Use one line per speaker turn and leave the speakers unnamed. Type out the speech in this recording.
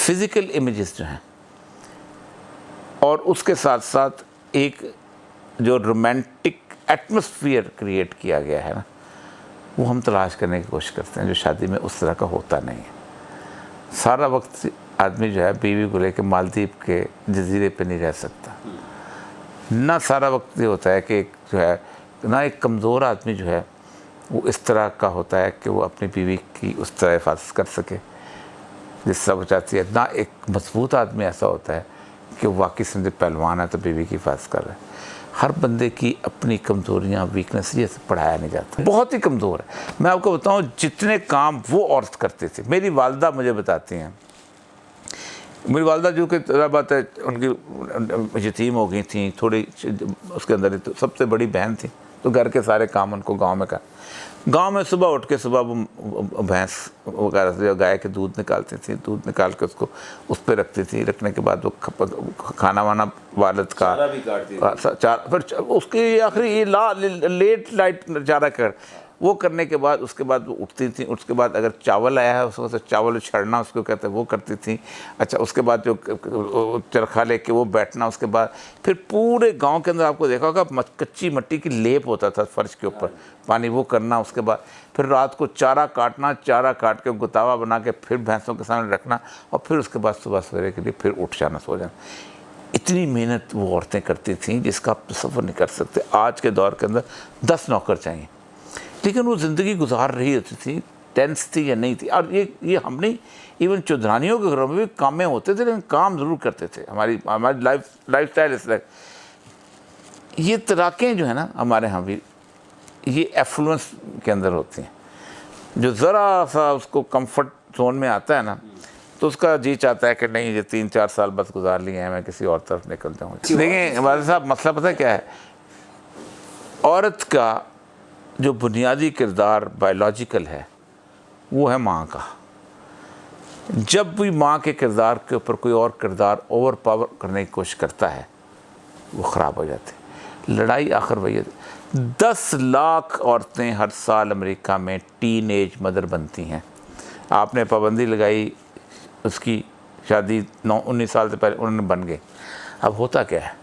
Physical images جو ہیں اور اس کے ساتھ ساتھ ایک جو رومانٹک ایٹماسفیئر کریٹ کیا گیا ہے نا، وہ ہم تلاش کرنے کی کوشش کرتے ہیں، جو شادی میں اس طرح کا ہوتا نہیں ہے۔ سارا وقت آدمی جو ہے بیوی کو لے کے مالدیپ کے جزیرے پہ نہیں رہ سکتا، نہ سارا وقت یہ ہوتا ہے کہ ایک جو ہے نہ ایک کمزور آدمی جو ہے وہ اس طرح کا ہوتا ہے کہ وہ اپنی بیوی کی اس طرح حفاظت کر سکے جس طرح وہ چاہتی ہے، نہ ایک مضبوط آدمی ایسا ہوتا ہے کہ وہ واقعی سمجھے پہلوان ہے تو بیوی کی حفاظت کر رہا ہے۔ ہر بندے کی اپنی کمزوریاں، ویکنس، یہ پڑھایا نہیں جاتا، بہت ہی کمزور ہے۔ میں آپ کو بتاؤں جتنے کام وہ عورت کرتے تھے، میری والدہ مجھے بتاتی ہیں، میری والدہ جو کہ ذرا بات ہے ان کی یتیم ہو گئی تھیں تھوڑی، اس کے اندر سب سے بڑی بہن تھی، تو گھر کے سارے کام ان کو گاؤں میں گاؤں میں صبح اٹھ کے صبح وہ بھینس وغیرہ سے گائے کے دودھ نکالتی تھیں، دودھ نکال کے اس کو اس پہ رکھتی تھی، رکھنے کے بعد وہ کھانا وانا والد کا پھر اس کی آخری یہ لیٹ لائٹ چارہ کر وہ کرنے کے بعد اس کے بعد وہ اٹھتی تھیں، اس کے بعد اگر چاول آیا ہے اس کو چاول چھڑنا اس کو کہتے ہیں وہ کرتی تھیں، اچھا اس کے بعد جو چرخا لے کے وہ بیٹھنا، اس کے بعد پھر پورے گاؤں کے اندر آپ کو دیکھا ہوگا کچی مٹی کی لیپ ہوتا تھا فرش کے اوپر پانی، وہ کرنا، اس کے بعد پھر رات کو چارہ کاٹنا، چارہ کاٹ کے گتاوا بنا کے پھر بھینسوں کے سامنے رکھنا، اور پھر اس کے بعد صبح سویرے کے لیے پھر اٹھ جانا، سو جانا۔ اتنی محنت وہ عورتیں کرتی تھیں جس کا آپ تصور نہیں کر سکتے۔ آج کے دور کے اندر 10 نوکر چاہیے، لیکن وہ زندگی گزار رہی ہوتی تھی، ٹینس تھی یا نہیں تھی۔ اور یہ ہم نہیں، ایون چودھرانیوں کے گھروں میں بھی کامیں ہوتے تھے، لیکن کام ضرور کرتے تھے۔ ہماری لائف سٹائل اس طرح، یہ تراکیں جو ہیں نا ہمارے ہاں بھی یہ ایفلوئنس کے اندر ہوتی ہیں۔ جو ذرا سا اس کو کمفرٹ زون میں آتا ہے نا تو اس کا جی چاہتا ہے کہ نہیں یہ 3-4 سال بس گزار لیے ہیں، میں کسی اور طرف نکل جاؤں۔ دیکھیں والد صاحب، مسئلہ پتہ کیا ہے، عورت کا جو بنیادی کردار بائیولوجیکل ہے وہ ہے ماں کا۔ جب بھی ماں کے کردار کے اوپر کوئی اور کردار اوور پاور کرنے کی کوشش کرتا ہے وہ خراب ہو جاتے ہیں۔ لڑائی آخر وہی ہے۔ 10 لاکھ عورتیں ہر سال امریکہ میں ٹین ایج مدر بنتی ہیں۔ آپ نے پابندی لگائی، اس کی شادی 19 سال سے پہلے انہوں نے بن گئے۔ اب ہوتا کیا ہے،